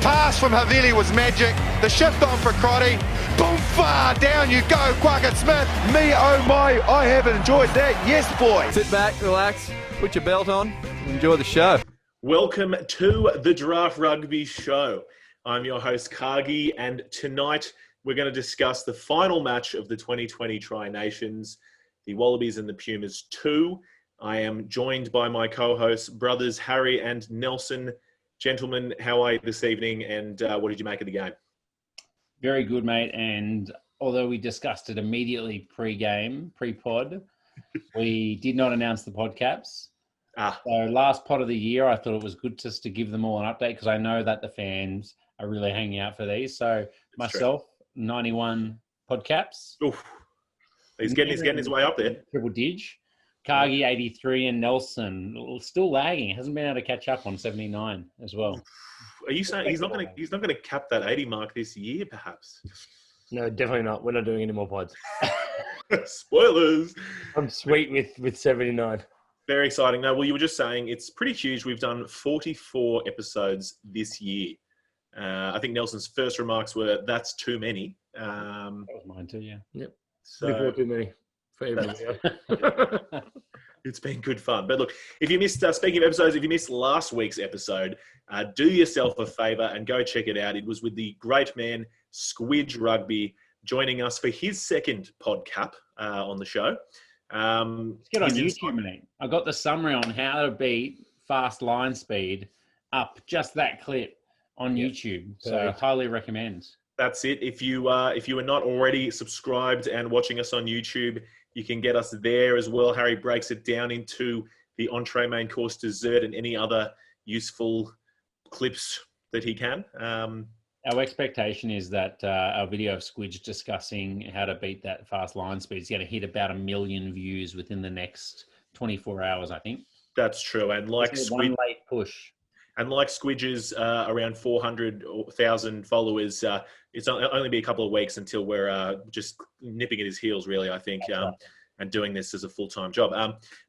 pass from Havili was magic. The shift on for Crotty. Boom, far down you go, Quackett Smith. Me, oh my, I have enjoyed that. Yes, boy. Sit back, relax, put your belt on, enjoy the show. Welcome to the Giraffe Rugby Show. I'm your host, Cargie, and tonight we're going to discuss the final match of the 2020 Tri-Nations, the Wallabies and the Pumas 2. I am joined by my co-hosts, brothers Harry and Nelson. Gentlemen, how are you this evening, and what did you make of the game? Very good, mate. And although we discussed it immediately pre-game, pre-pod, we did not announce the pod caps. So last pod of the year, I thought it was good just to give them all an update because I know that the fans are really hanging out for these. So myself, 91 pod caps. Oof. He's getting his way up there. Triple dig. Cargie 83 and Nelson still lagging. Hasn't been able to catch up on 79 as well. Are you saying he's not going to cap that 80 mark this year, perhaps? No, definitely not. We're not doing any more pods. Spoilers. I'm sweet with 79. Very exciting. No, well, you were just saying it's pretty huge. We've done 44 episodes this year. I think Nelson's first remarks were, "That's too many." That was mine too, yeah. Yep. So too many for everybody. It's been good fun. But look, if you missed, speaking of episodes, if you missed last week's episode, do yourself a favour and go check it out. It was with the great man, Squidge Rugby, joining us for his second pod cap on the show. Let's get on YouTube, mate. I got the summary on how to beat fast line speed up just that clip on YouTube. So highly recommend. That's it. If you are not already subscribed and watching us on YouTube, you can get us there as well. Harry breaks it down into the entree, main course, dessert, and any other useful clips that he can. Our expectation is that our video of Squidge discussing how to beat that fast line speed is going to hit about 1 million views within the next 24 hours, I think. That's true. And like one late push. And like Squidge's around 400,000 followers, it's only be a couple of weeks until we're just nipping at his heels, really, I think, and doing this as a full-time job.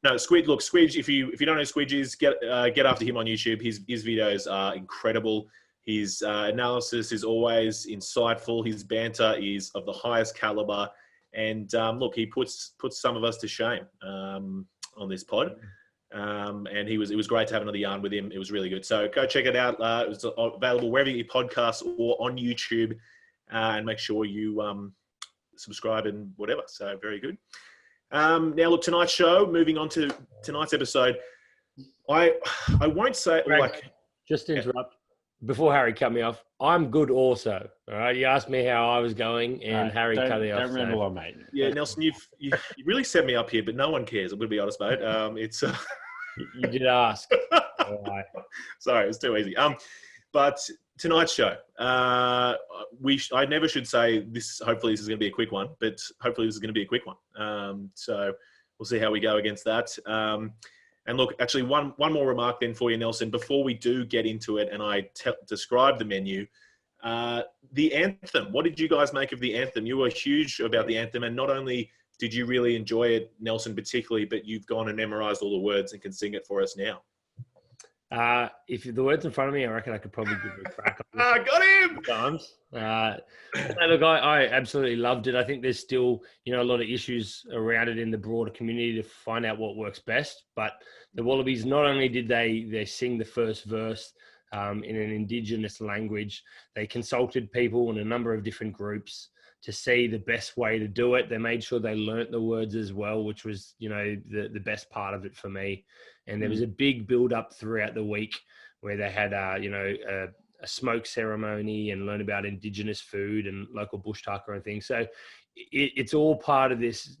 No, Squidge, if you don't know who Squidge is, get after him on YouTube. His videos are incredible. His analysis is always insightful. His banter is of the highest caliber. And look, he puts some of us to shame on this pod. And it was great to have another yarn with him. It was really good. So go check it out. It was available wherever you get podcasts or on YouTube. And make sure you subscribe and whatever. So very good. Now, look, tonight's show, moving on to tonight's episode, I won't say... Just to interrupt. Before Harry cut me off, I'm good also. All right, you asked me how I was going, and Harry cut me off. Don't remember one, mate. Yeah, Nelson, you really set me up here, but no one cares. I'm going to be honest, mate. It's you did ask. Sorry, it was too easy. But tonight's show, I never should say this. Hopefully, this is going to be a quick one, but hopefully, this is going to be a quick one. So we'll see how we go against that. And look, actually, one more remark then for you, Nelson, before we do get into it and I describe the menu. The anthem, what did you guys make of the anthem? You were huge about the anthem, and not only did you really enjoy it, Nelson particularly, but you've gone and memorized all the words and can sing it for us now. If the words in front of me, I reckon I could probably give it a crack. Got him! Times. Look, I absolutely loved it. I think there's still, a lot of issues around it in the broader community to find out what works best. But the Wallabies, not only did they sing the first verse in an Indigenous language, they consulted people in a number of different groups to see the best way to do it. They made sure they learnt the words as well, which was, the best part of it for me. And there was a big build up throughout the week where they had, a smoke ceremony and learn about Indigenous food and local bush tucker and things. So it's all part of this,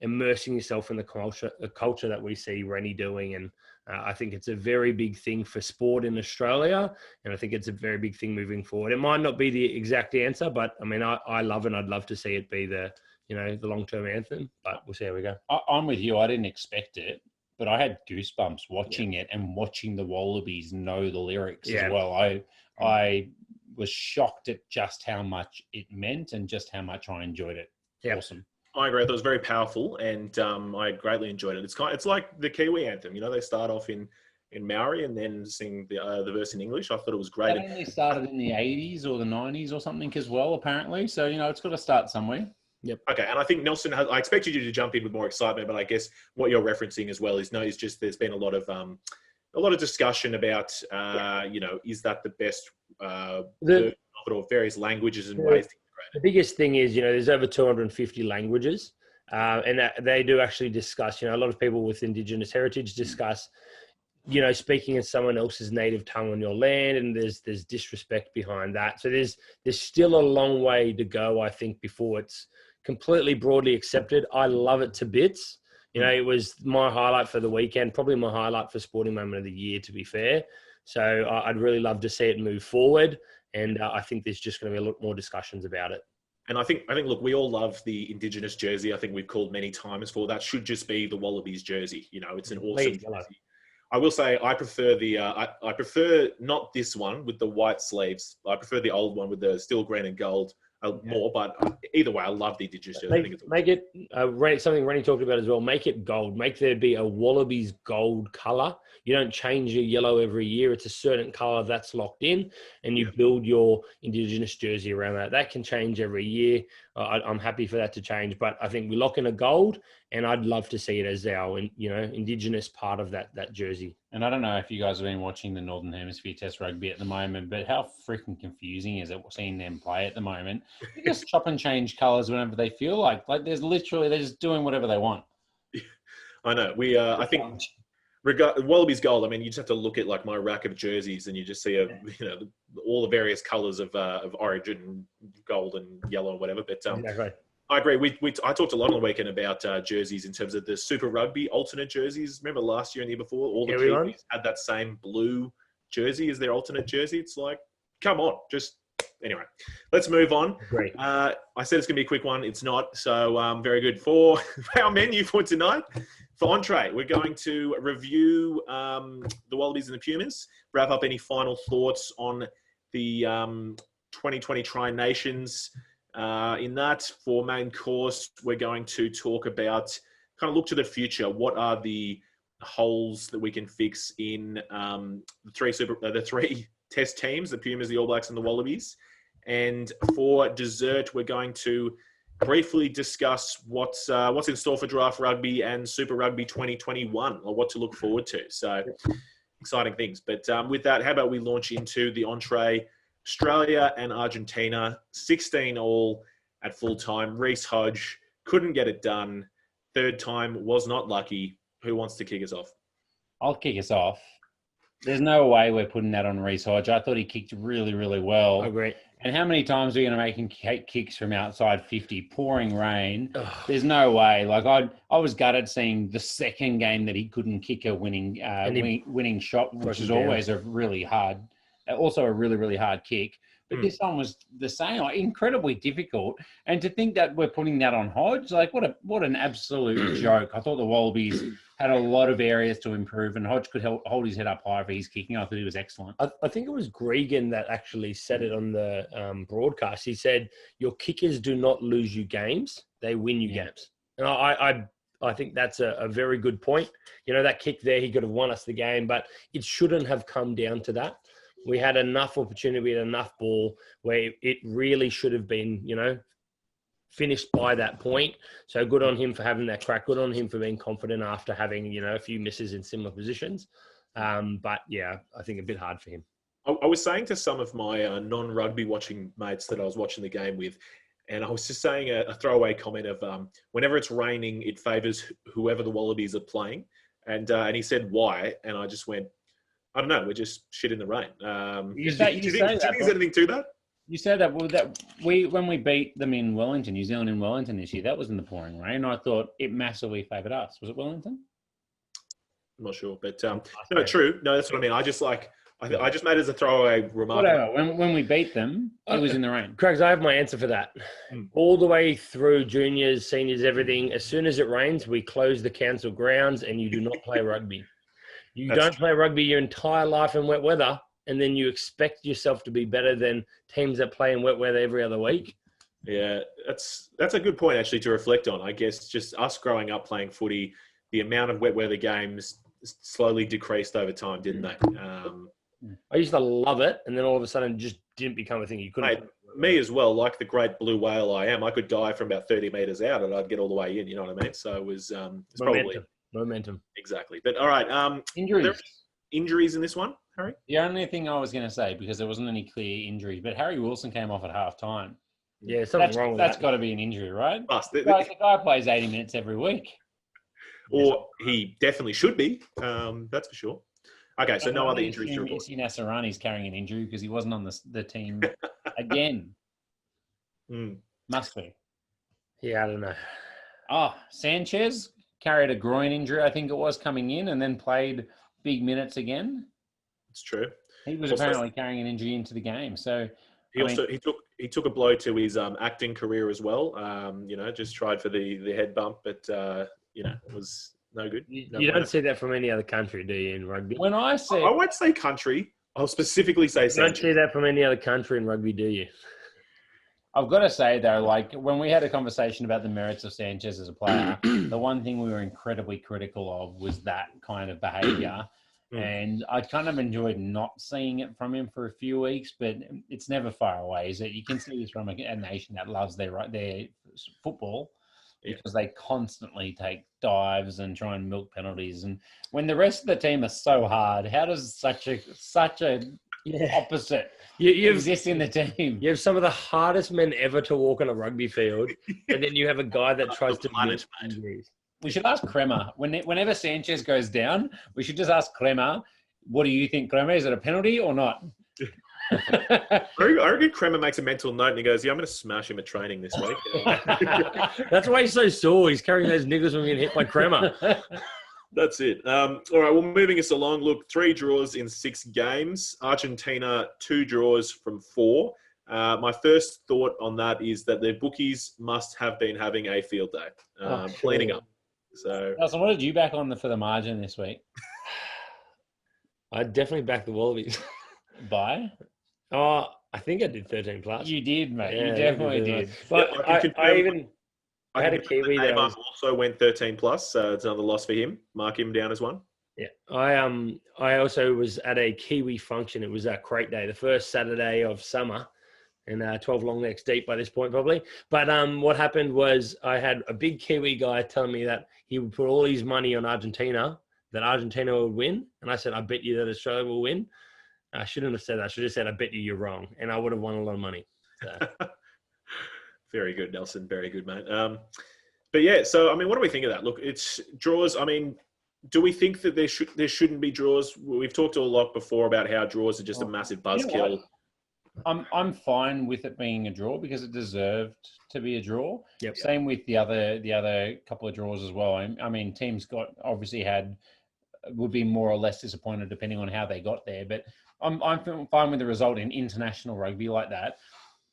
immersing yourself in the culture that we see Rennie doing. And I think it's a very big thing for sport in Australia. And I think it's a very big thing moving forward. It might not be the exact answer, but I mean, I love it. I'd love to see it be the long-term anthem, but we'll see how we go. I'm with you. I didn't expect it, but I had goosebumps watching it and watching the Wallabies know the lyrics as well. I was shocked at just how much it meant and just how much I enjoyed it. Yep. Awesome. I agree. It was very powerful, and I greatly enjoyed it. It's like the Kiwi anthem. They start off in in Maori and then sing the verse in English. I thought it was great. That only started in the 80s or the 90s or something as well, apparently. So, it's got to start somewhere. Yep. Okay, and I think Nelson, I expected you to jump in with more excitement, but I guess what you're referencing as well is just there's been a lot of discussion about, is that the best or various languages and ways to integrate it. The biggest thing is, there's over 250 languages, and that they do actually discuss, a lot of people with Indigenous heritage discuss, speaking in someone else's native tongue on your land, and there's disrespect behind that. So there's still a long way to go, I think, before it's completely broadly accepted. I love it to bits. It was my highlight for the weekend, probably my highlight for sporting moment of the year, to be fair. So I'd really love to see it move forward. And I think there's just going to be a lot more discussions about it. And I think, look, we all love the Indigenous jersey. I think we've called many times for that. Should just be the Wallabies jersey. It's an awesome jersey. I will say I prefer I prefer not this one with the white sleeves. I prefer the old one with the steel green and gold more. But either way, I love the Indigenous jersey. Make it something Rennie talked about as well. Make it gold. Make there be a Wallabies gold colour. You don't change your yellow every year. It's a certain colour that's locked in, and you build your Indigenous jersey around that. That can change every year. I'm happy for that to change, but I think we lock in a gold, and I'd love to see it as our, Indigenous part of that jersey. And I don't know if you guys have been watching the Northern Hemisphere Test Rugby at the moment, but how freaking confusing is it seeing them play at the moment? They just chop and change colours whenever they feel like. Like they're just doing whatever they want. I know. I think. Wallabies gold. I mean, you just have to look at like my rack of jerseys, and you just see all the various colours of origin, gold and yellow and whatever. But exactly. I agree. I talked a lot on the weekend about jerseys in terms of the Super Rugby alternate jerseys. Remember last year and the year before, all the Kiwis had that same blue jersey as their alternate jersey. It's like, come on, anyway. Let's move on. Great. I said it's going to be a quick one. It's not. So very good for our menu for tonight. For entree, we're going to review the Wallabies and the Pumas, wrap up any final thoughts on the 2020 Tri-Nations. In that, for main course, we're going to talk about, kind of look to the future. What are the holes that we can fix in the three test teams, the Pumas, the All Blacks, and the Wallabies? And for dessert, we're going to briefly discuss what's in store for Draft Rugby and Super Rugby 2021, or what to look forward to. So exciting things. But with that, how about we launch into the entree? Australia and Argentina, 16 all at full time. Reece Hodge couldn't get it done. Third time was not lucky. Who wants to kick us off? I'll kick us off. There's no way we're putting that on Reece Hodge. I thought he kicked really, really well. I agree. And how many times are you going to make him kicks from outside 50, pouring rain? There's no way. Like I was gutted seeing the second game that he couldn't kick a winning shot, which is always a really hard kick. But this one was the same, like, incredibly difficult. And to think that we're putting that on Hodge, like what an absolute joke. I thought the Wallabies had a lot of areas to improve, and Hodge could hold his head up high for his kicking. I thought he was excellent. I think it was Gregan that actually said it on the broadcast. He said, your kickers do not lose you games, they win you games. And I think that's a very good point. That kick there, he could have won us the game, but it shouldn't have come down to that. We had enough opportunity and enough ball where it really should have been, finished by that point. So good on him for having that crack. Good on him for being confident after having, a few misses in similar positions. But yeah, I think a bit hard for him. I was saying to some of my non-rugby watching mates that I was watching the game with, and I was just saying a throwaway comment of whenever it's raining, it favours whoever the Wallabies are playing. And he said, why? And I just went, I don't know. We're just shit in the rain. Do you think there's anything to that? You said that. Well, when we beat them in Wellington, New Zealand in Wellington this year, that was in the pouring rain. I thought it massively favoured us. Was it Wellington? I'm not sure, but no, true. No, that's what I mean. I just made it as a throwaway remark. Whatever. When we beat them, it was in the rain. Craigs, I have my answer for that. All the way through juniors, seniors, everything. As soon as it rains, we close the council grounds, and you do not play rugby. You don't play rugby your entire life in wet weather, and then you expect yourself to be better than teams that play in wet weather every other week. Yeah, that's a good point actually to reflect on. I guess just us growing up playing footy, the amount of wet weather games, slowly decreased over time, didn't they? I used to love it, and then all of a sudden, it just didn't become a thing. You couldn't. Mate, me as well. Like the great blue whale I am, I could dive from about 30 meters out, and I'd get all the way in. You know what I mean? So it was it's probably momentum. Exactly. But all right, Injuries. Injuries in this one, Harry? The only thing I was going to say, because there wasn't any clear injuries, but Harry Wilson came off at half time. Yeah, something wrong with that. That's got to be an injury, right? Must. The guy plays 80 minutes every week. Or he definitely should be. That's for sure. Okay, so no other injuries to report. Nasserani's carrying an injury because he wasn't on the team again. Must be. Yeah, I don't know. Oh, Sanchez carried a groin injury, I think it was, coming in, and then played big minutes again. It's true. He was apparently carrying an injury into the game. So he took a blow to his acting career as well. Just tried for the head bump, but it was no good. You don't see that from any other country, do you, in rugby? When I won't say country. I'll specifically say Sanchez. You don't see that from any other country in rugby, do you? I've got to say, though, like when we had a conversation about the merits of Sanchez as a player, the one thing we were incredibly critical of was that kind of behaviour. And I kind of enjoyed not seeing it from him for a few weeks, but it's never far away, is it? You can see this from a nation that loves their football because they constantly take dives and try and milk penalties. And when the rest of the team are so hard, how does such a opposite exist in the team? You have some of the hardest men ever to walk on a rugby field, and then you have a guy that tries to manage injuries. We should ask Kremer. Whenever Sanchez goes down, we should just ask Kremer, what do you think, Kremer? Is it a penalty or not? I reckon Kremer makes a mental note and he goes, I'm going to smash him at training this week. That's why he's so sore. He's carrying those niggers when getting hit by Kremer. That's it. All right, well, moving us along. Look, 3 draws in 6 games. Argentina, 2 draws from 4. My first thought on that is that the bookies must have been having a field day, cleaning up. So, Nelson, what did you back on for the margin this week? I definitely backed the Wallabies. By? Oh, I think I did 13 plus. You did, mate. Yeah, you definitely did. But I had a Kiwi that also went 13 plus, so it's another loss for him. Mark him down as one. Yeah, I also was at a Kiwi function. It was a crate day, the first Saturday of summer, and 12 long necks deep by this point probably. But what happened was I had a big Kiwi guy telling me that he would put all his money on Argentina, that Argentina would win, and I said, I bet you that Australia will win. I shouldn't have said that. I should have said, I bet you're wrong, and I would have won a lot of money. So. Very good, Nelson. Very good, mate. But yeah, so, I mean, what do we think of that? Look, it's draws. I mean, do we think that there shouldn't be draws? We've talked a lot before about how draws are just a massive buzzkill. I'm fine with it being a draw because it deserved to be a draw. Yep. Same with the other couple of draws as well. I mean, teams would be more or less disappointed depending on how they got there. But I'm fine with the result in international rugby like that.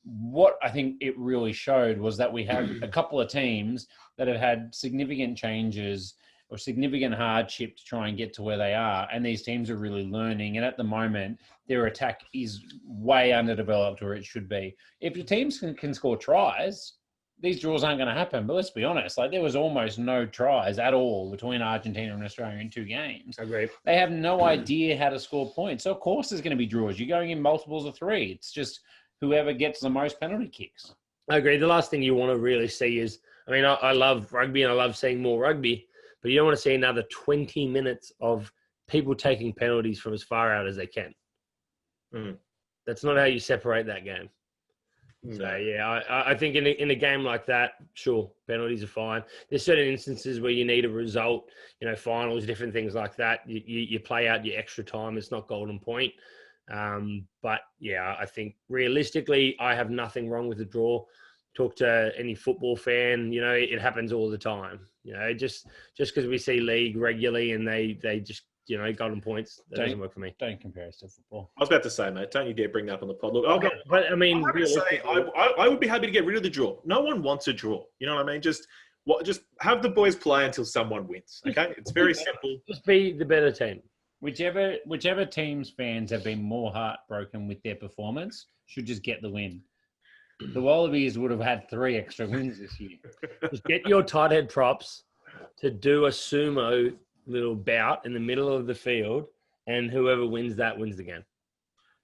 What I think it really showed was that we have a couple of teams that have had significant changes or significant hardship to try and get to where they are. And these teams are really learning. And at the moment, their attack is way underdeveloped where it should be. If the teams can score tries, these draws aren't going to happen. But let's be honest, like there was almost no tries at all between Argentina and Australia in 2 games. I agree. They have no idea how to score points. So of course there's going to be draws. You're going in multiples of 3. It's just whoever gets the most penalty kicks. I agree. The last thing you want to really see is, I mean, I love rugby and I love seeing more rugby, but you don't want to see another 20 minutes of people taking penalties from as far out as they can. That's not how you separate that game. So, yeah, I think in a game like that, sure, penalties are fine. There's certain instances where you need a result, finals, different things like that. You play out your extra time. It's not golden point. But, yeah, I think realistically, I have nothing wrong with the draw. Talk to any football fan, it happens all the time. Just because we see league regularly and they just, golden points, that doesn't work for me. Don't compare us to football. I was about to say, mate, don't you dare bring that up on the pod. Look, I would be happy to get rid of the draw. No one wants a draw. You know what I mean? Just have the boys play until someone wins. Okay, it's very simple. Just be the better team. Whichever team's fans have been more heartbroken with their performance should just get the win. The Wallabies would have had 3 extra wins this year. Just get your tight head props to do a sumo little bout in the middle of the field, and whoever wins that wins the game.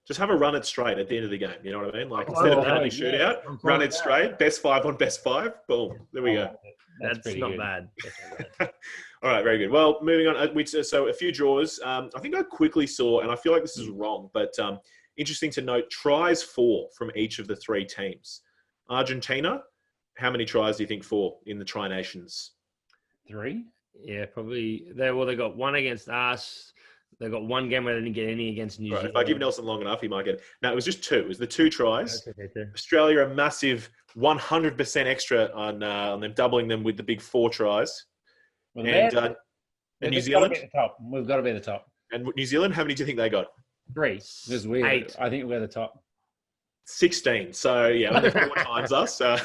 Just have a run it straight at the end of the game. You know what I mean? Like instead of penalty shootout, run it straight. Best 5 on best 5. Boom. There we go. That's not bad. All right, very good. Well, moving on. So a few draws. I think I quickly saw, and I feel like this is wrong, but interesting to note, tries for from each of the 3 teams. Argentina, how many tries do you think for in the Tri Nations? 3? Yeah, probably. They got 1 against us. They got 1 game where they didn't get any against New Zealand. If I give Nelson long enough, he might get it. No, it was just 2. It was the 2 tries. Okay, too. Australia, a massive 100% extra on them, doubling them with the big 4 tries. Well, and New Zealand? We've got to be at the top. And New Zealand, how many do you think they got? 3. This is weird. 8. I think we're the top. 16. So, yeah, only 4 times us. Sorry.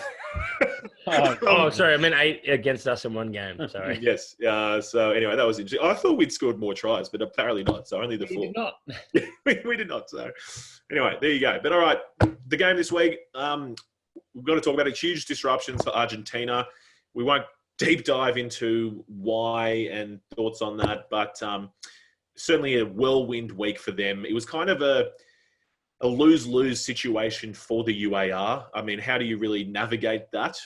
I meant 8 against us in 1 game. Sorry. Yes. So, anyway, that was interesting. I thought we'd scored more tries, but apparently not. So, only the 4. We did not. we did not. So, anyway, there you go. But, all right, the game this week, we've got to talk about huge disruptions for Argentina. We won't deep dive into why and thoughts on that, but certainly a whirlwind week for them. It was kind of a lose-lose situation for the UAR. I mean, how do you really navigate that?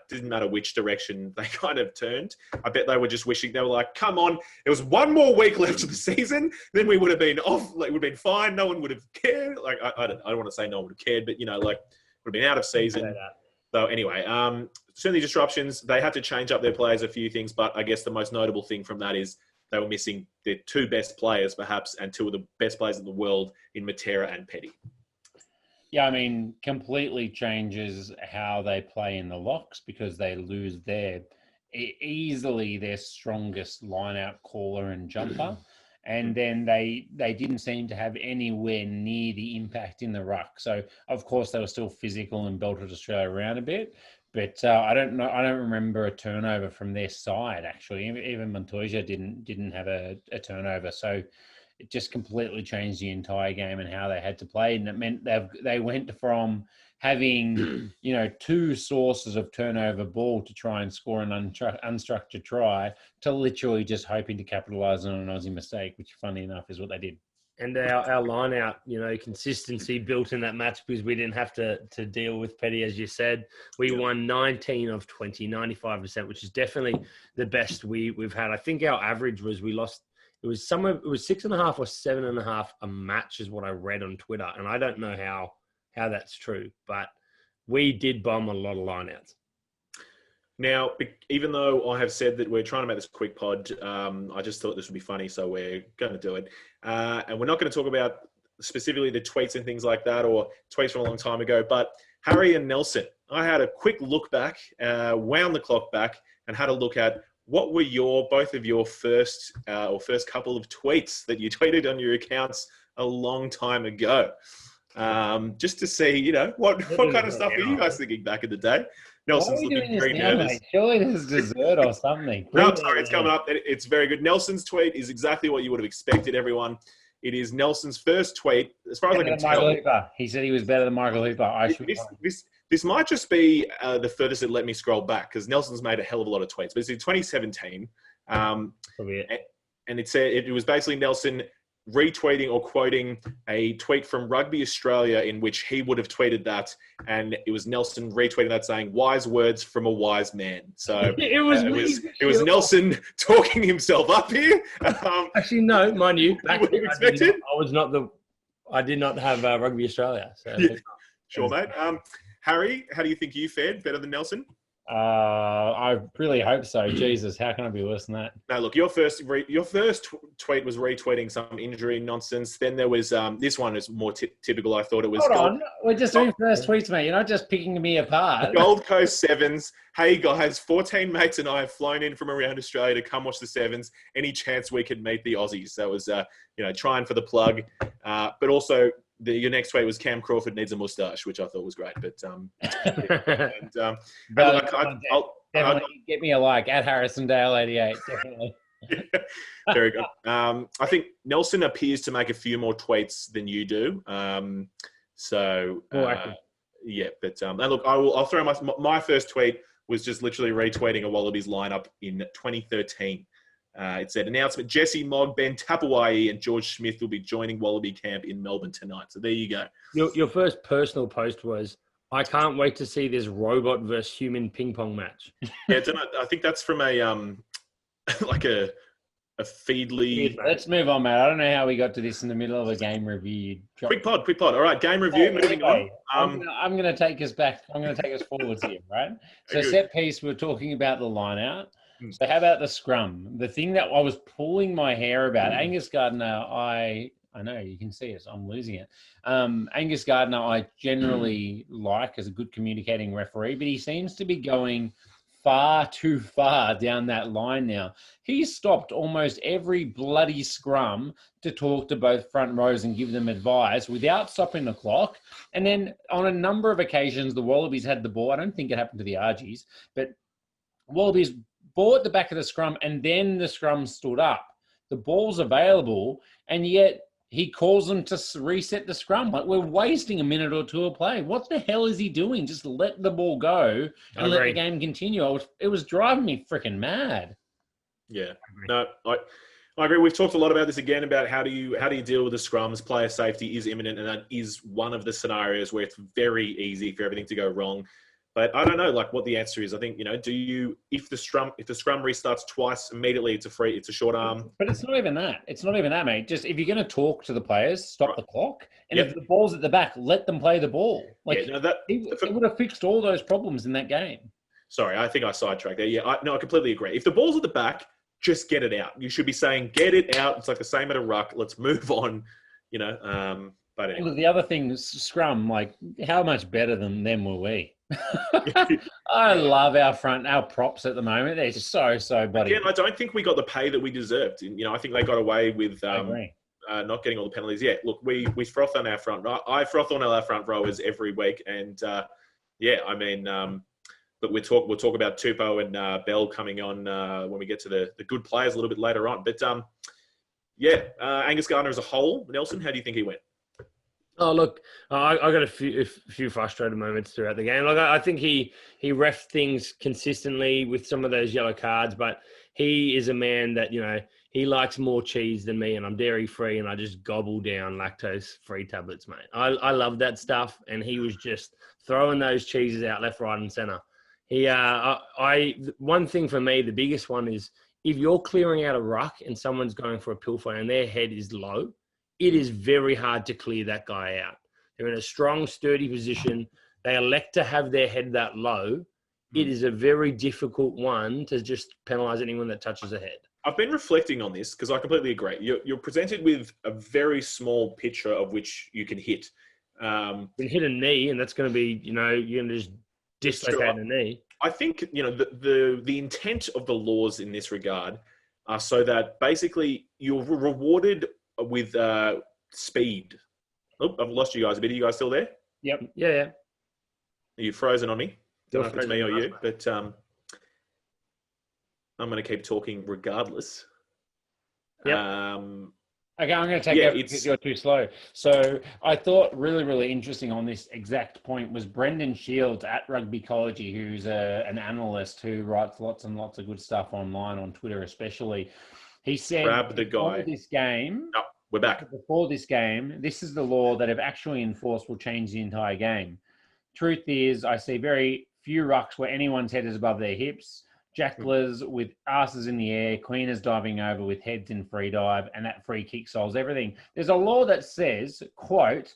Didn't matter which direction they kind of turned. I bet they were just wishing, they were like, come on, there was 1 more week left of the season, then we would have been off, would have been fine, no one would have cared. I don't want to say no one would have cared, but, would have been out of season. So anyway, certainly disruptions. They had to change up their players a few things, but I guess the most notable thing from that is they were missing their 2 best players, perhaps, and 2 of the best players in the world in Matera and Petty. Yeah, I mean, completely changes how they play in the locks because they lose easily their strongest line-out caller and jumper. And then they didn't seem to have anywhere near the impact in the ruck. So, of course, they were still physical and belted Australia around a bit. But I don't remember a turnover from their side, actually. Even Montoya didn't have a turnover. So it just completely changed the entire game and how they had to play. And it meant they went from having, 2 sources of turnover ball to try and score an unstructured try to literally just hoping to capitalise on an Aussie mistake, which, funny enough, is what they did. And our line out, consistency built in that match because we didn't have to deal with Petty, as you said. We won 19 of 20, 95%, which is definitely the best we've had. I think our average was it was 6.5 or 7.5 a match is what I read on Twitter. And I don't know how that's true, but we did bomb a lot of lineouts. Now, even though I have said that we're trying to make this a quick pod, I just thought this would be funny, so we're going to do it. And we're not going to talk about specifically the tweets and things like that or tweets from a long time ago, but Harry and Nelson, I had a quick look back, wound the clock back, and had a look at what were both of your first couple of tweets that you tweeted on your accounts a long time ago. Just to see, what kind of stuff were you guys thinking back in the day? Nelson's looking very nervous. Mate? Surely there's dessert or something. No, sorry, it's coming up. It's very good. Nelson's tweet is exactly what you would have expected, everyone. It is Nelson's first tweet, as far as I can tell. Hooper. He said he was better than Michael Hooper. This might just be the furthest that let me scroll back because Nelson's made a hell of a lot of tweets. But it's in 2017. And it said it was basically Nelson retweeting or quoting a tweet from Rugby Australia in which he would have tweeted that, and it was Nelson retweeting that saying "wise words from a wise man." So it was Nelson talking himself up here. Actually, no, mind you, I did not have Rugby Australia. So. Yeah. Sure, mate. Harry, how do you think you fared? Better than Nelson? I really hope so. Jesus, how can I be worse than that? No, look, your first tweet was retweeting some injury nonsense. Then there was this one is more typical. I thought it was. Hold on, we're just doing first tweets, mate. You're not just picking me apart. Gold Coast Sevens. Hey guys, 14 mates and I have flown in from around Australia to come watch the Sevens. Any chance we could meet the Aussies? That was trying for the plug, but also. Your next tweet was Cam Crawford needs a moustache, which I thought was great. But definitely get me a like at Harrisondale88. Definitely. Yeah, very good. I think Nelson appears to make a few more tweets than you do. And look, I'll throw my first tweet was just literally retweeting a Wallabies lineup in 2013. It said, announcement, Jesse Mogg, Ben Tapawai and George Smith will be joining Wallaby camp in Melbourne tonight. So there you go. Your first personal post was, I can't wait to see this robot versus human ping pong match. Yeah, I think that's from a like a Feedly. Let's move on, mate. I don't know how we got to this in the middle of a game review. Quick pod. All right, game review. Moving on. I'm going to take us back. I'm going to take us forwards here, right? So set piece, we're talking about the line out. So how about the scrum? The thing that I was pulling my hair about, Angus Gardner, I know you can see it. I'm losing it. Angus Gardner, I generally like as a good communicating referee, but he seems to be going far too far down that line now. He stopped almost every bloody scrum to talk to both front rows and give them advice without stopping the clock. And then on a number of occasions, the Wallabies had the ball. I don't think it happened to the Argies, but Wallabies ball at the back of the scrum and then the scrum stood up. The ball's available, and yet he calls them to reset the scrum. Like, we're wasting a minute or two of play. What the hell is he doing? Just let the ball go and let the game continue. It was driving me freaking mad. Yeah. No, I agree. We've talked a lot about this again, about how do you deal with the scrums. Player safety is imminent, and that is one of the scenarios where it's very easy for everything to go wrong. But I don't know, like, what the answer is. I think, if the scrum restarts twice immediately, it's a short arm. But it's not even that. It's not even that, mate. Just if you're going to talk to the players, stop the clock. And if the ball's at the back, let them play the ball. Like, it would have fixed all those problems in that game. Sorry, I think I sidetracked there. Yeah, I completely agree. If the ball's at the back, just get it out. You should be saying, get it out. It's like the same at a ruck. Let's move on. But anyway. The other thing is scrum. Like, how much better than them were we? I love our props at the moment. They're just so bloody. Again, I don't think we got the pay that we deserved. I think they got away with not getting all the penalties. Yeah, look, we froth on our front row. I froth on our front rowers every week, and but we'll talk about Tupou and Bell coming on when we get to the good players a little bit later on. But Angus Gardner as a whole, Nelson, how do you think he went? Oh, look, I got a few frustrated moments throughout the game. Like, I think he reffed things consistently with some of those yellow cards, but he is a man that, he likes more cheese than me, and I'm dairy-free, and I just gobble down lactose-free tablets, mate. I love that stuff, and he was just throwing those cheeses out left, right, and centre. One thing for me, the biggest one is, if you're clearing out a ruck and someone's going for a pilfer and their head is low, it is very hard to clear that guy out. They're in a strong, sturdy position. They elect to have their head that low. It is a very difficult one to just penalise anyone that touches a head. I've been reflecting on this because I completely agree. You're presented with a very small picture of which you can hit. You can hit a knee, and that's going to be, you're going to just dislocate a knee. I think, the intent of the laws in this regard are so that basically you're rewarded with speed. Oh, I've lost you guys a bit. Are you guys still there? Yep. Yeah. Are you frozen on me? Don't know if it's me or you, but I'm going to keep talking regardless. Yep. Okay, I'm going to take over because you're too slow. So I thought really, really interesting on this exact point was Brendan Shields at Rugbycology, who's an analyst who writes lots and lots of good stuff online, on Twitter especially. He said, grab the guy. This game, no, we're back. Before this game, this is the law that if actually enforced will change the entire game. Truth is, I see very few rucks where anyone's head is above their hips, jacklers with asses in the air, cleaners diving over with heads in free dive, and that free kick solves everything. There's a law that says, quote,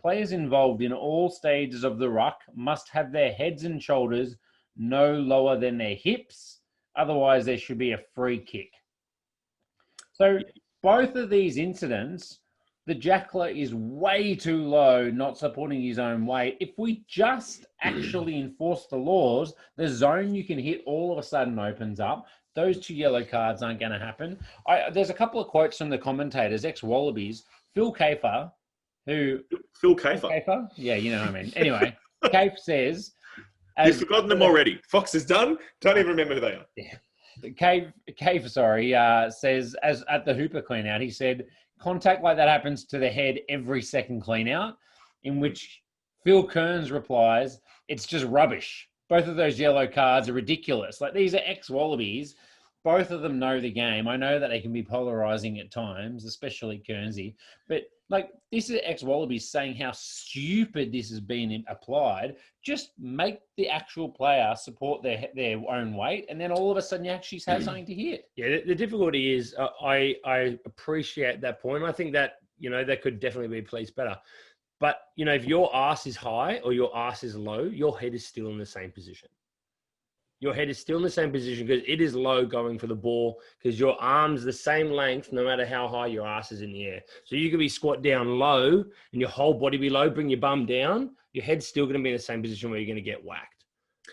players involved in all stages of the ruck must have their heads and shoulders no lower than their hips. Otherwise, there should be a free kick. So both of these incidents, the jackler is way too low, not supporting his own weight. If we just actually enforce the laws, the zone you can hit all of a sudden opens up. Those 2 yellow cards aren't going to happen. There's a couple of quotes from the commentators, ex-Wallabies. Phil Kafer, who... Phil Kafer? Yeah, you know what I mean. Anyway, Kafe says... You've forgotten them already. Fox is done. Don't even remember who they are. Yeah. Cave, says, as at the Hooper clean out, he said, contact like that happens to the head every second clean out, in which Phil Kearns replies, it's just rubbish. Both of those yellow cards are ridiculous. Like, these are ex-Wallabies both of them know the game. I know that they can be polarizing at times, especially Guernsey. But like, this is ex-Wallabies saying how stupid this has been applied. Just make the actual player support their own weight, and then all of a sudden you actually have something to hit. Yeah, the difficulty is I appreciate that point. I think that, that could definitely be policed better. But, if your ass is high or your ass is low, your head is still in the same position. Your head is still in the same position because it is low going for the ball because your arm's the same length no matter how high your ass is in the air. So you could be squat down low and your whole body be low, bring your bum down, your head's still going to be in the same position where you're going to get whacked.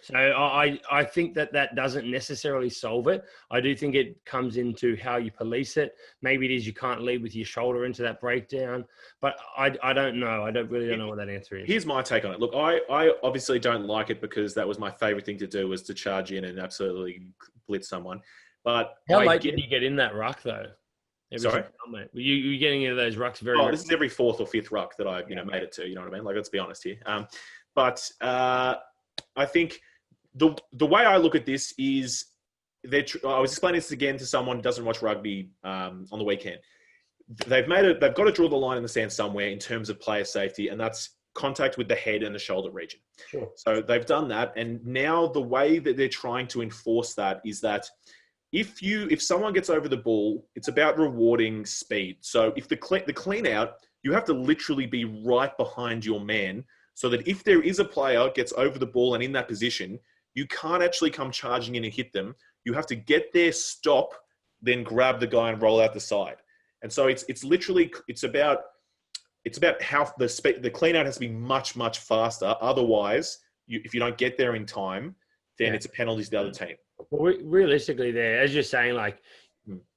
So I think that doesn't necessarily solve it. I do think it comes into how you police it. Maybe it is you can't lead with your shoulder into that breakdown. But I don't know. I don't know what that answer is. Here's my take on it. Look, I obviously don't like it because that was my favorite thing to do was to charge in and absolutely blitz someone. But how late did you get in that ruck though? Sorry? Were you getting into those rucks very this is every fourth or fifth ruck that I made it to. You know what I mean? Like, let's be honest here. But I think the way I look at this is I was explaining this again to someone who doesn't watch rugby on the weekend. They've got to draw the line in the sand somewhere in terms of player safety, and that's contact with the head and the shoulder region. Sure. So they've done that, and now the way that they're trying to enforce that is that if someone gets over the ball, it's about rewarding speed. So if the clean out, you have to literally be right behind your man, so that if there is a player gets over the ball and in that position, you can't actually come charging in and hit them. You have to get there, stop, then grab the guy and roll out the side. And so it's about how the clean out has to be much, much faster. Otherwise, if you don't get there in time, then it's a penalty to the other team. Well, realistically, there, as you're saying, like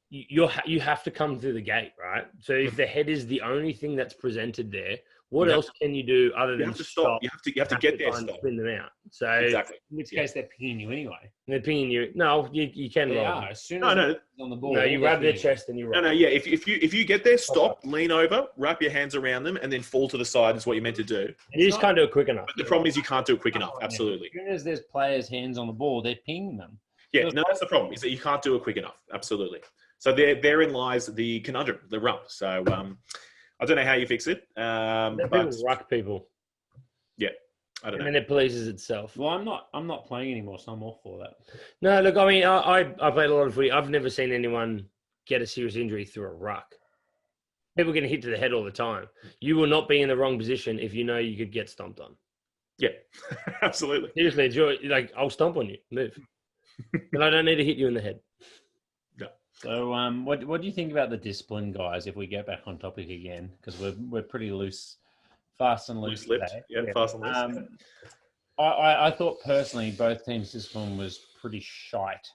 you have to come through the gate, right? So if the head is the only thing that's presented there, what else can you do other than stop? You have to get there and stop. Spin them out. So exactly. In which case they're pinging you anyway. They're pinging you. No, you can roll. Yeah, as soon as on the ball. No, you grab their chest and you roll. No, yeah. If you get there, stop, lean over, wrap your hands around them, and then fall to the side is what you're meant to do. And you just can't do it quick enough. But the problem is you can't do it quick enough. Absolutely. As soon as there's players' hands on the ball, they're pinging them. Yeah, no, that's the problem, is that you can't do it quick enough. Absolutely. So therein lies the conundrum, the rump. So I don't know how you fix it. But ruck people. Yeah, I don't know. And then it polices itself. Well, I'm not playing anymore, so I'm all for that. No, look, I mean, I played a lot of footy. I've never seen anyone get a serious injury through a ruck. People get hit to the head all the time. You will not be in the wrong position if you know you could get stomped on. Yeah, absolutely. Seriously, like, I'll stomp on you. Move. But I don't need to hit you in the head. No. So, what do you think about the discipline, guys? If we get back on topic again, because we're pretty loose, fast and loose lipped. today. Yeah, fast and loose. I thought personally both teams' discipline was pretty shite,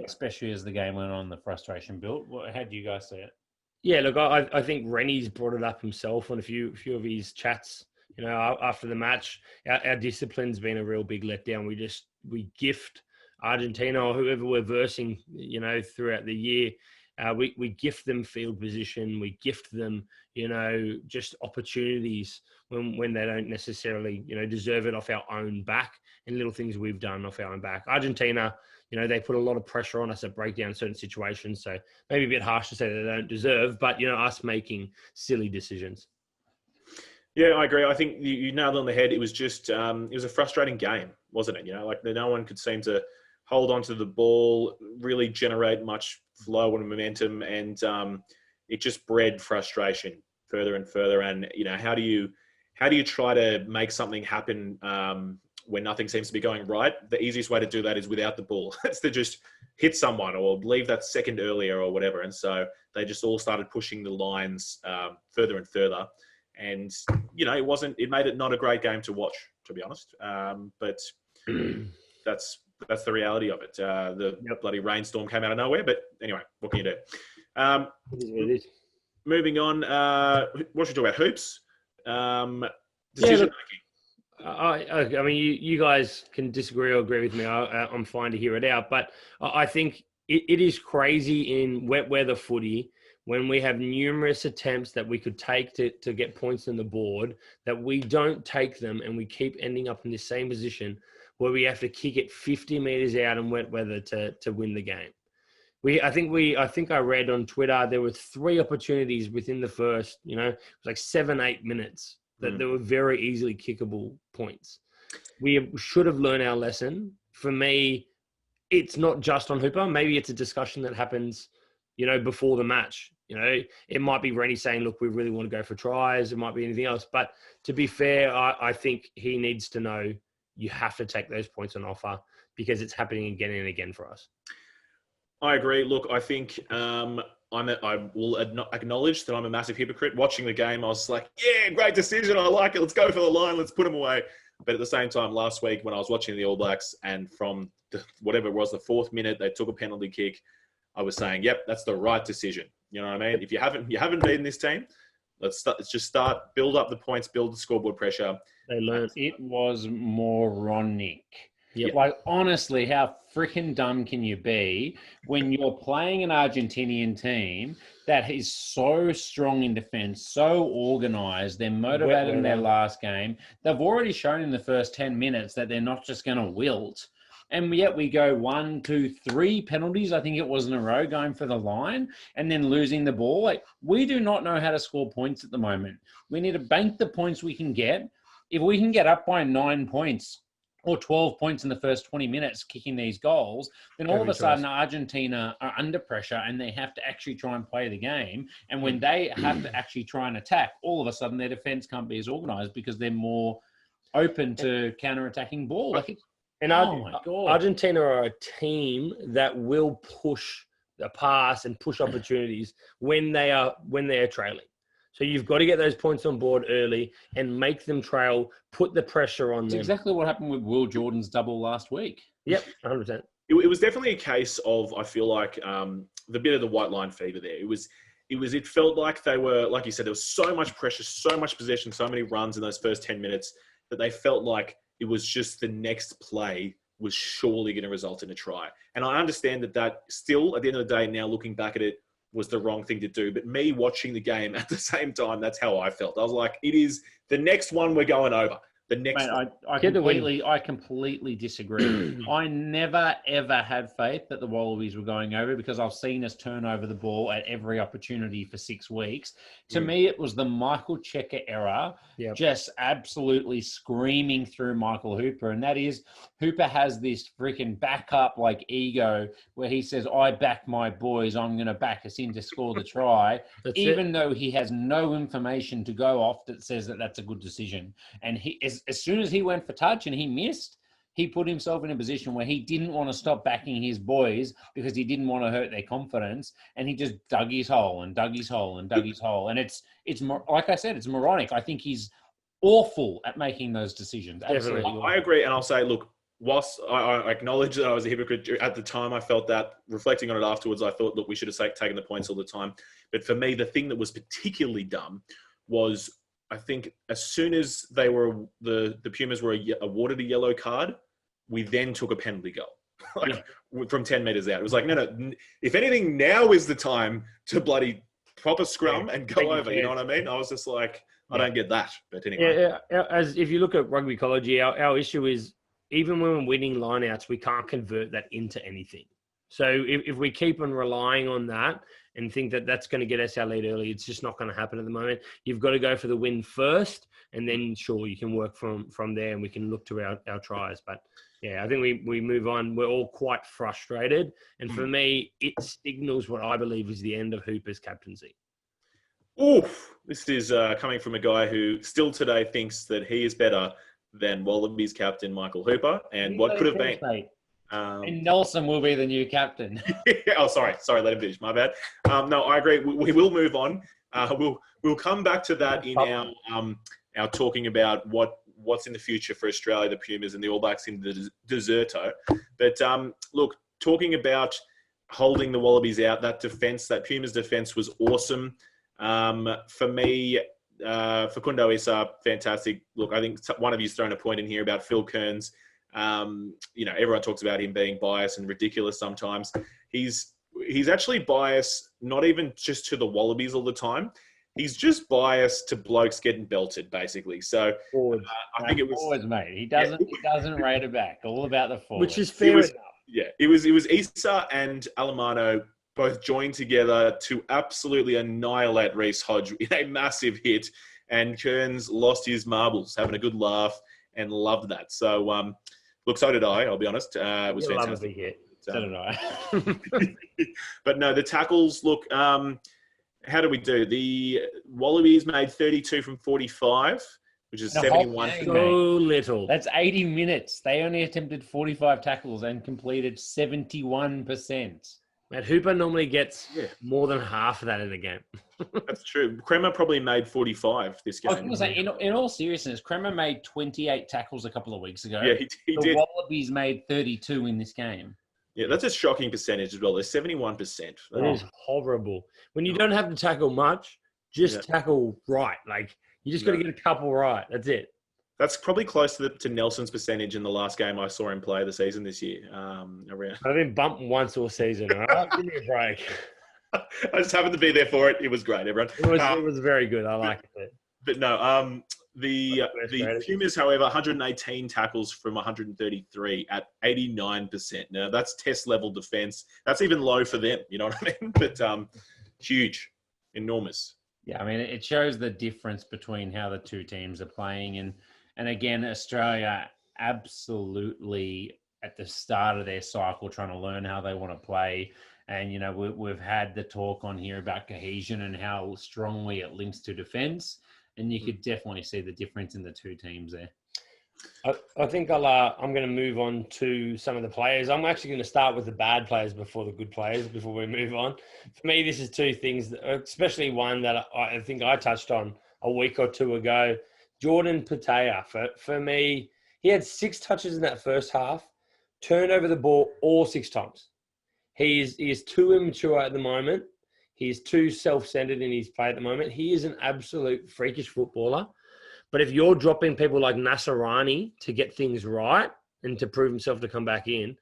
especially as the game went on. The frustration built. How do you guys see it? Yeah, look, I think Rennie's brought it up himself on a few of his chats. You know, after the match, our discipline's been a real big letdown. We gift Argentina or whoever we're versing, you know, throughout the year. We gift them field position. We gift them, you know, just opportunities when they don't necessarily, you know, deserve it off our own back, and little things we've done off our own back. Argentina, you know, they put a lot of pressure on us at breakdown certain situations. So maybe a bit harsh to say that they don't deserve, but, you know, us making silly decisions. Yeah, I agree. I think you nailed it on the head. It was just, it was a frustrating game, wasn't it? You know, like no one could seem to hold on to the ball, really generate much flow and momentum, and it just bred frustration further and further. And, you know, how do you try to make something happen when nothing seems to be going right? The easiest way to do that is without the ball. It's to just hit someone or leave that second earlier or whatever. And so they just all started pushing the lines further and further. And, you know, it made it not a great game to watch, to be honest. But that's the reality of it. The bloody rainstorm came out of nowhere. But anyway, what can you do? It is. Moving on, what should we talk about? Hoops? Decision making. I mean, you guys can disagree or agree with me. I'm fine to hear it out. But I think it is crazy in wet weather footy when we have numerous attempts that we could take to get points on the board, that we don't take them and we keep ending up in the same position where we have to kick it 50 metres out in wet weather to win the game. I think I read on Twitter there were 3 opportunities within the first, it was like 7-8 minutes that there were very easily kickable points. We should have learned our lesson. For me, it's not just on Hooper. Maybe it's a discussion that happens, before the match. It might be Rennie saying, look, we really want to go for tries. It might be anything else. But to be fair, I think he needs to know you have to take those points on offer because it's happening again and again for us. I agree. Look, I think I will acknowledge that I'm a massive hypocrite. Watching the game, I was like, yeah, great decision. I like it. Let's go for the line. Let's put them away. But at the same time, last week when I was watching the All Blacks and from whatever it was, the 4th minute, they took a penalty kick, I was saying, yep, that's the right decision. You know what I mean? If you haven't beaten this team, let's just start, build up the points, build the scoreboard pressure. They learned. It was moronic. Yep. Like, honestly, how freaking dumb can you be when you're playing an Argentinian team that is so strong in defense, so organized, they're motivated in their last game. They've already shown in the first 10 minutes that they're not just going to wilt. And yet we go 1, 2, 3 penalties, I think it was in a row, going for the line and then losing the ball. Like, we do not know how to score points at the moment. We need to bank the points we can get. If we can get up by 9 points or 12 points in the first 20 minutes kicking these goals, then all of a sudden Argentina are under pressure and they have to actually try and play the game. And when they have to actually try and attack, all of a sudden their defense can't be as organized because they're more open to counter-attacking ball. Like, and Argentina are a team that will push the pass and push opportunities when they are trailing. So you've got to get those points on board early and make them trail, put the pressure on them. It's exactly what happened with Will Jordan's double last week. Yep, 100%. It was definitely a case of, I feel like, the bit of the white line fever there. It felt like they were, like you said, there was so much pressure, so much possession, so many runs in those first 10 minutes that they felt like it was just the next play was surely going to result in a try. And I understand that still, at the end of the day, now looking back at it, was the wrong thing to do. But me watching the game at the same time, that's how I felt. I was like, it is the next one we're going over. The next one. I completely disagree. I never, ever had faith that the Wallabies were going over because I've seen us turn over the ball at every opportunity for 6 weeks. To me, it was the Michael Checker era, just absolutely screaming through Michael Hooper. And that is, Hooper has this freaking backup like ego where he says, I back my boys, I'm going to back us in to score the try, even though he has no information to go off that says that that's a good decision. And as soon as he went for touch and he missed, he put himself in a position where he didn't want to stop backing his boys because he didn't want to hurt their confidence. And he just dug his hole and dug his hole and dug his hole. And it's like I said, it's moronic. I think he's awful at making those decisions. Absolutely. I agree. And I'll say, look, whilst I acknowledge that I was a hypocrite at the time, I felt that. Reflecting on it afterwards, I thought, look, we should have taken the points all the time. But for me, the thing that was particularly dumb was, I think as soon as they were the Pumas were awarded a yellow card, we then took a penalty goal from 10 meters out. It was like, no. If anything, now is the time to bloody proper scrum and go over. You know what I mean? I was just like, I don't get that. But anyway, as if you look at rugby ecology, our issue is even when we're winning lineouts, we can't convert that into anything. So if we keep on relying on that and think that that's going to get us our lead early, it's just not going to happen at the moment. You've got to go for the win first, and then sure, you can work from there and we can look to our tries. But yeah, I think we move on. We're all quite frustrated. And for me, it signals what I believe is the end of Hooper's captaincy. Oof, this is coming from a guy who still today thinks that he is better than Wallabies captain Michael Hooper and what could have been. And Nelson will be the new captain. Oh, sorry. Let him finish. My bad. No, I agree. We will move on. We'll come back to that in our talking about what's in the future for Australia, the Pumas, and the All Blacks in the Deserto. But look, talking about holding the Wallabies out, that Pumas defense was awesome. For me, Facundo Issa, fantastic. Look, I think one of you's thrown a point in here about Phil Kearns. Everyone talks about him being biased and ridiculous sometimes. He's actually biased, not even just to the Wallabies all the time. He's just biased to blokes getting belted, basically. So I think it was forwards, mate. He doesn't rate it back. All about the forwards, which is fair enough. Yeah, it was Issa and Alemano both joined together to absolutely annihilate Reece Hodge in a massive hit. And Kearns lost his marbles, having a good laugh, and loved that. So, look, so did I, I'll be honest. It was fantastic. Love a big hit. So did I. But no, the tackles, look, how do we do? The Wallabies made 32 from 45, which is 71. Game, So mate. little. That's 80 minutes. They only attempted 45 tackles and completed 71%. Matt Hooper normally gets more than half of that in a game. That's true. Kremer probably made 45 this game. I was going to say, in all seriousness, Kremer made 28 tackles a couple of weeks ago. Yeah, he the did. Wallabies made 32 in this game. Yeah, that's a shocking percentage as well. There's 71%. It is horrible. When you don't have to tackle much, just tackle right. Like, you just got to get a couple right. That's it. That's probably close to Nelson's percentage in the last game I saw him play the season this year. Around. I've been bumped once all season. All right? Give me a break. I just happened to be there for it. It was great, everyone. It was very good. I liked it. But no, the Pumas, however, 118 tackles from 133 at 89%. Now, that's test level defense. That's even low for them, you know what I mean? But huge, enormous. Yeah, I mean, it shows the difference between how the two teams are playing. And again, Australia absolutely at the start of their cycle trying to learn how they want to play. And, you know, we've had the talk on here about cohesion and how strongly it links to defense. And you could definitely see the difference in the two teams there. I think I'm going to move on to some of the players. I'm actually going to start with the bad players before the good players, before we move on. For me, this is two things, especially one that I think I touched on a week or two ago. Jordan Patea, for me, he had 6 touches in that first half, turned over the ball all 6 times. He is too immature at the moment. He's too self-centered in his play at the moment. He is an absolute freakish footballer. But if you're dropping people like Nasserani to get things right and to prove himself to come back in,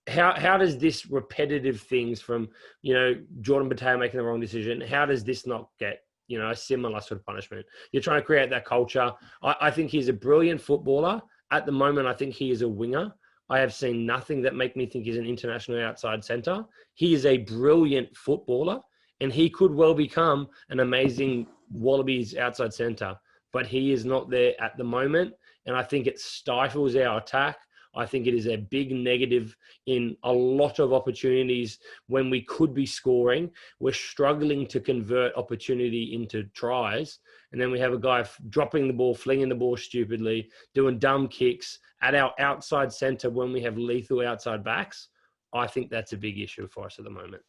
how does this repetitive things from, you know, Jordan Patea making the wrong decision, how does this not get, you know, a similar sort of punishment? You're trying to create that culture. I think he's a brilliant footballer. At the moment, I think he is a winger. I have seen nothing that make me think he's an international outside centre. He is a brilliant footballer, and he could well become an amazing Wallabies outside centre. But he is not there at the moment, and I think it stifles our attack. I think it is a big negative in a lot of opportunities when we could be scoring. We're struggling to convert opportunity into tries, and then we have a guy dropping the ball, flinging the ball stupidly, doing dumb kicks at our outside centre when we have lethal outside backs. I think that's a big issue for us at the moment.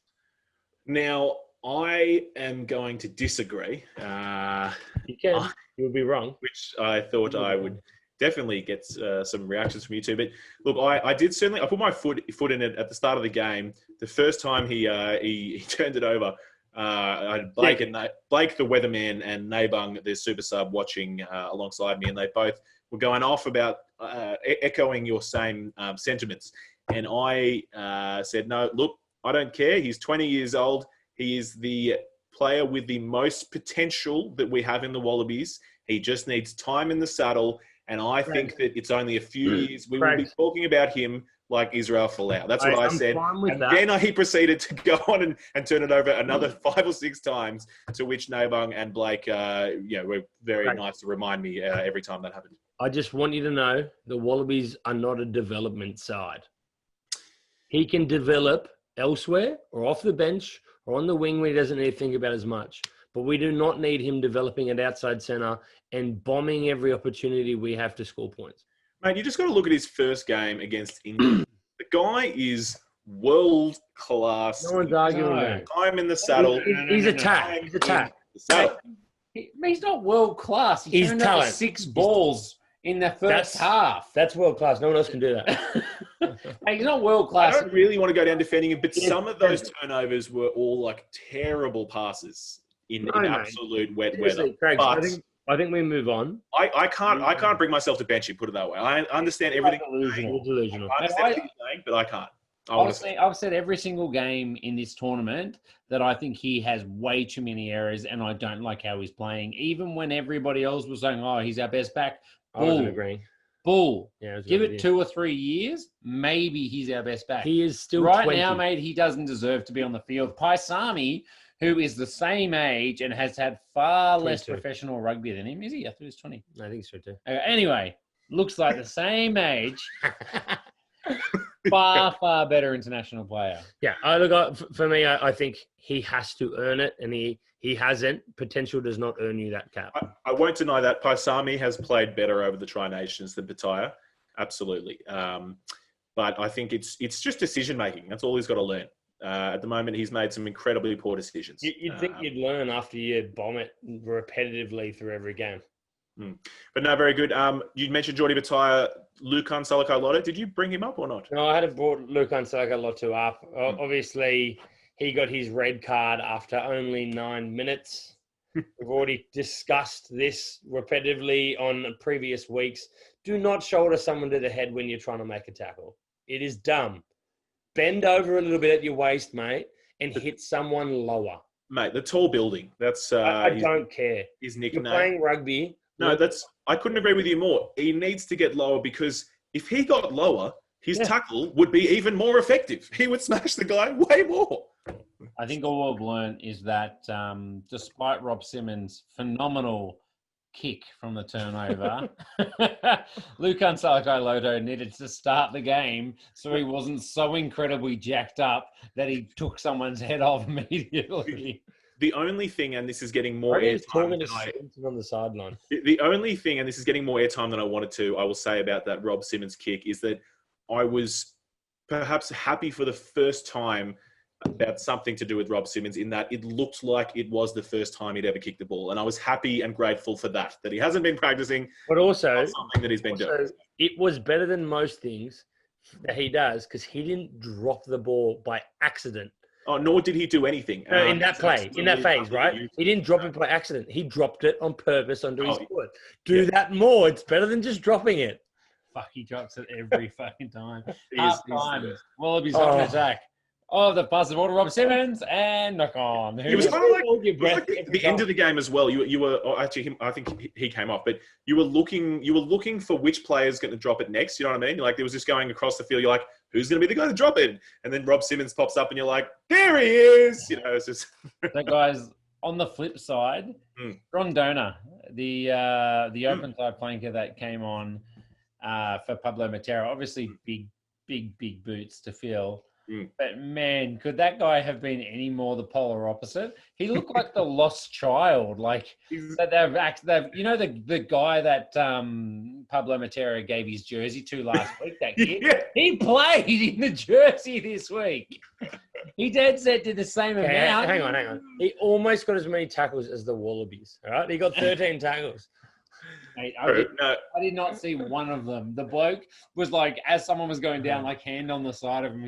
Now, I am going to disagree. You can. You would be wrong. Which I thought I would definitely get some reactions from you two. But look, I did certainly. I put my foot in it at the start of the game. The first time he turned it over, I had Blake the weatherman, and Nabung, the super sub, watching alongside me, and they both were going off about echoing your same sentiments. And I said, no, look, I don't care. He's 20 years old. He is the player with the most potential that we have in the Wallabies. He just needs time in the saddle. And I think that it's only a few years. We will be talking about him like Israel Folau. That's what I said. And then he proceeded to go on and turn it over another 5 or 6 times, to which Nabung and Blake were very nice to remind me every time that happened. I just want you to know the Wallabies are not a development side. He can develop elsewhere or off the bench or on the wing where he doesn't need to think about as much. But we do not need him developing at outside centre and bombing every opportunity we have to score points. Mate, you just got to look at his first game against England. The guy is world class. No one's arguing that. Time in the saddle. He's attacked. He's attacked. He's not world class. He's turned over 6 balls in the first half. That's world class. No one else can do that. He's not world class. I don't really want to go down defending him, but some of those turnovers were all like terrible passes in absolute wet weather. Craig, I think we move on. I can't bring myself to bench him, put it that way. I understand everything. Delusional. I understand what you're saying, but I can't. I've said every single game in this tournament that I think he has way too many errors, and I don't like how he's playing. Even when everybody else was saying, "Oh, he's our best back," I wasn't agreeing. Bull. Yeah, it was a Give good it idea. 2 or 3 years, maybe he's our best back. He is still right 20. now, mate. He doesn't deserve to be on the field. Paisami, who is the same age and has had far less 22. professional rugby than him, is he? I thought he was 20. I think so too. Anyway, looks like the same age. Far better international player. Yeah, for me, I think he has to earn it, and he hasn't. Potential does not earn you that cap. I won't deny that Paisami has played better over the Tri-Nations than Bataya. Absolutely. But I think it's just decision-making. That's all he's got to learn. At the moment, he's made some incredibly poor decisions. You'd think you'd learn after you bomb it repetitively through every game. But no, very good. You mentioned Jordi Bataya, Lukan Salakaia-Loto. Did you bring him up or not? No, I hadn't brought Lukan Salakaia-Loto up. Obviously, he got his red card after only 9 minutes. We've already discussed this repetitively on previous weeks. Do not shoulder someone to the head when you're trying to make a tackle. It is dumb. Bend over a little bit at your waist, mate, and hit someone lower. Mate, the tall building. That's I don't care. His You're nickname. playing rugby. No, I couldn't agree with you more. He needs to get lower because if he got lower, his tackle would be even more effective. He would smash the guy way more. I think all we've learned is that despite Rob Simmons' phenomenal kick from the turnover, Lukan Salakaia-Loto needed to start the game so he wasn't so incredibly jacked up that he took someone's head off immediately. The only thing, and this is getting more Talking airtime to on the sideline. the only thing, and this is getting more airtime than I wanted to, I will say about that Rob Simmons kick is that I was perhaps happy for the first time about something to do with Rob Simmons in that it looked like it was the first time he'd ever kicked the ball. And I was happy and grateful for that he hasn't been practicing. But also, something that he's been doing. It was better than most things that he does because he didn't drop the ball by accident. Oh, nor did he do anything. No, in that phase, right? He didn't drop it by accident. He dropped it on purpose onto his foot. Do that more. It's better than just dropping it. Fuck, he drops it every fucking time. Half time. Wallabies on attack. Oh, the pass the ball to Rob Simmons and knock on. It was kind of like the end of the game as well. You were actually I think he came off, but you were looking for which player's going to drop it next. You know what I mean? Like there was just going across the field. You're like, who's going to be the guy to drop it? And then Rob Simmons pops up, and you're like, there he is. You know, it's just. So guys, on the flip side, Rondona, the open side flanker that came on for Pablo Matera, obviously big boots to fill. But man, could that guy have been any more the polar opposite? He looked like the lost child. Like that they've you know the guy that Pablo Matera gave his jersey to last week. That kid, he played in the jersey this week. He dead set did the same amount. Hang on. He almost got as many tackles as the Wallabies. All right, he got 13 tackles. Mate, I did not see one of them. The bloke was like, as someone was going down, like hand on the side of him.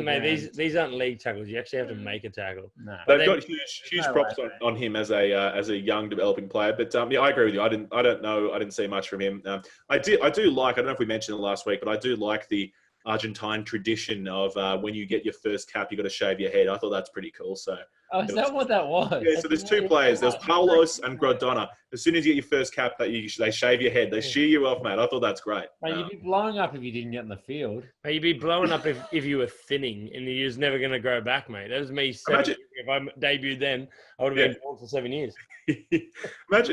Mate, these aren't league tackles. You actually have to make a tackle. No. They've got huge props on him as a young developing player. But yeah, I agree with you. I didn't see much from him. I do like. I don't know if we mentioned it last week, but I do like the Argentine tradition of when you get your first cap, you got to shave your head. I thought that's pretty cool. So. Is that what that was? Yeah, so there's two players. There's Paulos and Grodona. As soon as you get your first cap, they shave your head. They shear you off, mate. I thought that's great. Mate, you'd be blowing up if you didn't get in the field. Mate, you'd be blowing up if you were thinning and you was never going to grow back, mate. That was me. If I debuted then, I would have been gone for 7 years.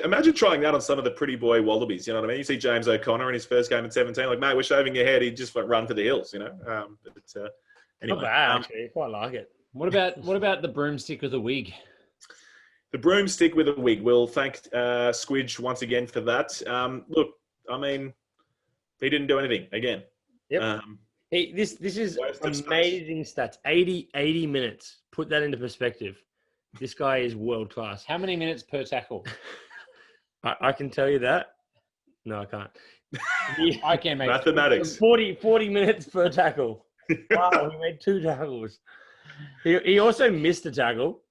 imagine trying that on some of the pretty boy Wallabies. You know what I mean? You see James O'Connor in his first game at 17. Like, mate, we're shaving your head. He just went run for the hills. You know. Anyway, not bad. Actually, I quite like it. What about the broomstick with a wig? The broomstick with a wig. We'll thank Squidge once again for that. Look, I mean, he didn't do anything again. Yep. This is amazing stats. 80 minutes. Put that into perspective. This guy is world class. How many minutes per tackle? I can tell you that. No, I can't. I can't make mathematics. 40 minutes per tackle. Wow, he made 2 tackles. He also missed a tackle.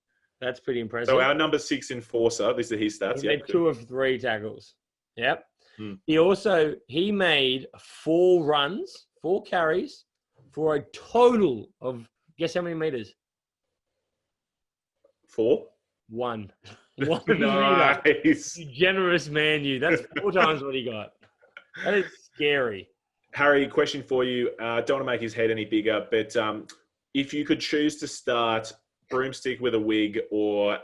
That's pretty impressive. So our number 6 enforcer, these are his stats. He made 2 of 3 tackles. Yep. Hmm. He made 4 runs, 4 carries for a total of, guess how many meters? 4? 1. Nice. You generous man, you. That's 4 times what he got. That is scary. Harry, question for you. Don't want to make his head any bigger, but if you could choose to start Broomstick with a wig or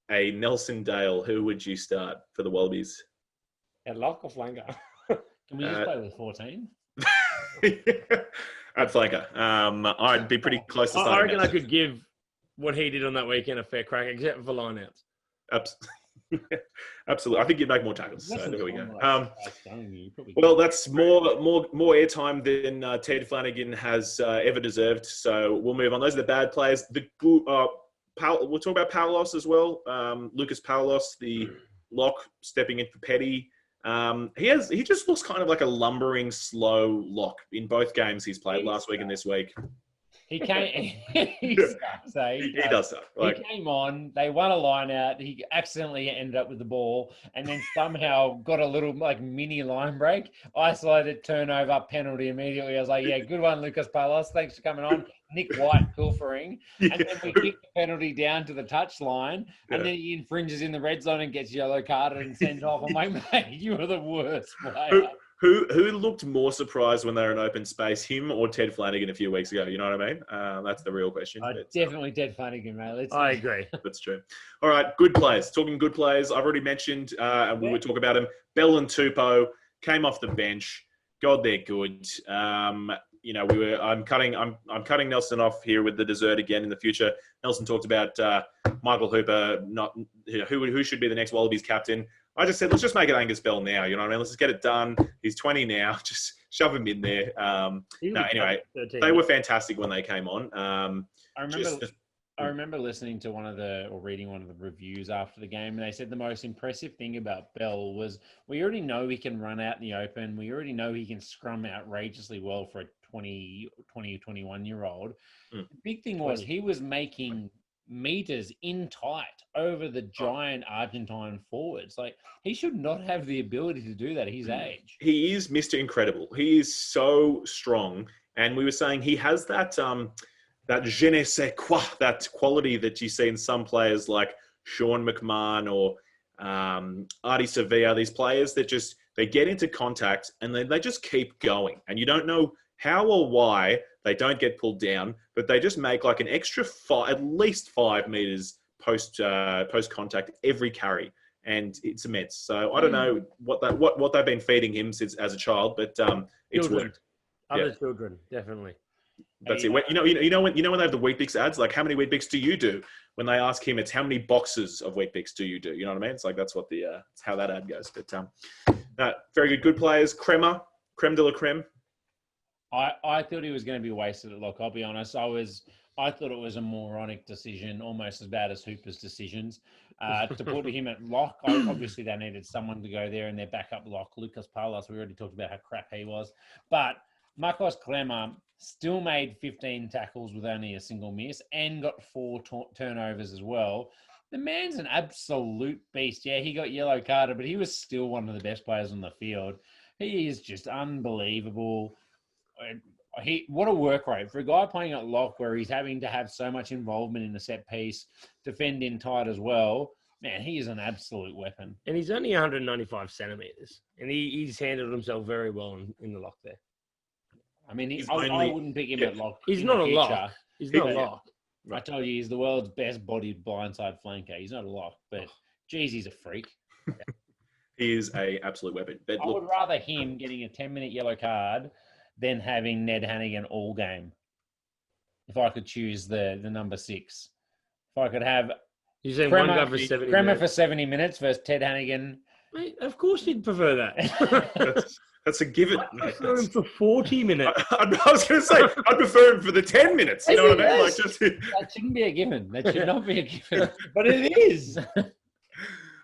a Nelson Dale, who would you start for the Wallabies? At lock or flanker? Can we just play with 14? At flanker. I'd be pretty close to starting. I reckon I could give what he did on that weekend a fair crack, except for lineouts. Absolutely. I think you'd make more tackles. So there we go. Well, that's more airtime than Ted Flanagan has ever deserved. So we'll move on. Those are the bad players. We'll talk about Paulos as well. Lucas Paulos, the lock, stepping in for Petty. He just looks kind of like a lumbering, slow lock in both games he's played last week and this week. He came. He sucks, eh? He does suck. He came on. They won a line out. He accidentally ended up with the ball, and then somehow got a little mini line break. Isolated turnover, penalty immediately. I was like, "Yeah, good one, Lucas Palos. Thanks for coming on." Nick White pilfering, and then we kick the penalty down to the touch line, and then he infringes in the red zone and gets yellow carded and sent off. I'm like, "Mate, you are the worst player." Who looked more surprised when they were in open space, him or Ted Flanagan a few weeks ago? You know what I mean? That's the real question. Definitely Ted Flanagan, mate. I agree. That's true. All right, good players. Talking good players, I've already mentioned, and we would talk about him. Bell and Tupou came off the bench. God, they're good. I'm cutting Nelson off here with the dessert again in the future. Nelson talked about Michael Hooper, who should be the next Wallabies captain. I just said, let's just make it Angus Bell now. You know what I mean? Let's just get it done. He's 20 now. Just shove him in there. Anyway, they were fantastic when they came on. I remember listening to reading one of the reviews after the game, and they said the most impressive thing about Bell was we already know he can run out in the open. We already know he can scrum outrageously well for a 20 or 21-year-old. The big thing was he was making meters in tight over the giant Argentine forwards. He should not have the ability to do that at his age. He is Mr. Incredible. He is so strong. And we were saying he has that je ne sais quoi, that quality that you see in some players like Sean McMahon or Artie Sevilla, these players that they get into contact and they just keep going. And you don't know how or why they don't get pulled down, but they just make an extra at least 5 meters post contact every carry, and it's immense. So I don't know what they've been feeding him since as a child, but it's worked. Other children, definitely. That's it. You know when they have the Weet-Bix ads, how many Weet-Bix do you do? When they ask him, it's how many boxes of Weet-Bix do you do? You know what I mean? It's that's what it's how that ad goes. But very good players. Creme de la creme. I thought he was going to be wasted at lock. I'll be honest. I thought it was a moronic decision, almost as bad as Hooper's decisions. To put him at lock, obviously they needed someone to go there in their backup lock. Lucas Palos, we already talked about how crap he was. But Marcos Clemmer still made 15 tackles with only a single miss and got 4 turnovers as well. The man's an absolute beast. Yeah, he got yellow carded, but he was still one of the best players on the field. He is just unbelievable. What a work rate for a guy playing at lock where he's having to have so much involvement in the set piece, defend in tight as well. Man, he is an absolute weapon. And he's only 195 centimeters, and he's handled himself very well in the lock there. I mean, I wouldn't pick him at lock. He's not a lock. He's not a lock. I told you, he's the world's best bodied blindside flanker. He's not a lock, but geez, he's a freak. He is an absolute weapon. But I would rather him getting a 10-minute yellow card than having Ned Hannigan all game. If I could choose the number 6. If I could have Kremer for 70 minutes versus Ted Hannigan. Mate, of course you'd prefer that. That's a given. I prefer him for 40 minutes. I was going to say, I'd prefer him for the 10 minutes. You know what I mean? That shouldn't be a given. That should not be a given. But it is.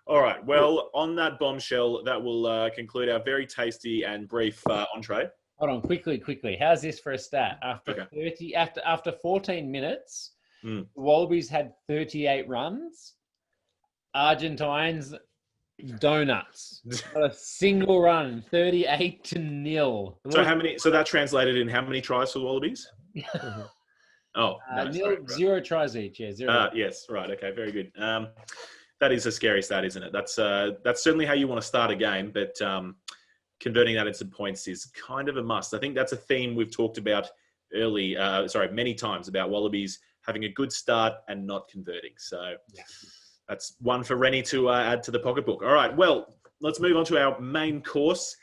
All right. Well, on that bombshell, that will conclude our very tasty and brief entree. Hold on, quickly. How's this for a stat? After 14 minutes, the Wallabies had 38 runs. Argentines, donuts. Not a single run, 38-0. So that translated in how many tries for the Wallabies? Zero tries each. Yeah, 0. Yes, right. Okay, very good. That is a scary stat, isn't it? That's certainly how you want to start a game, but converting that into points is kind of a must. I think that's a theme we've talked about many times about Wallabies having a good start and not converting. So that's one for Rennie to add to the pocketbook. All right, well, let's move on to our main course.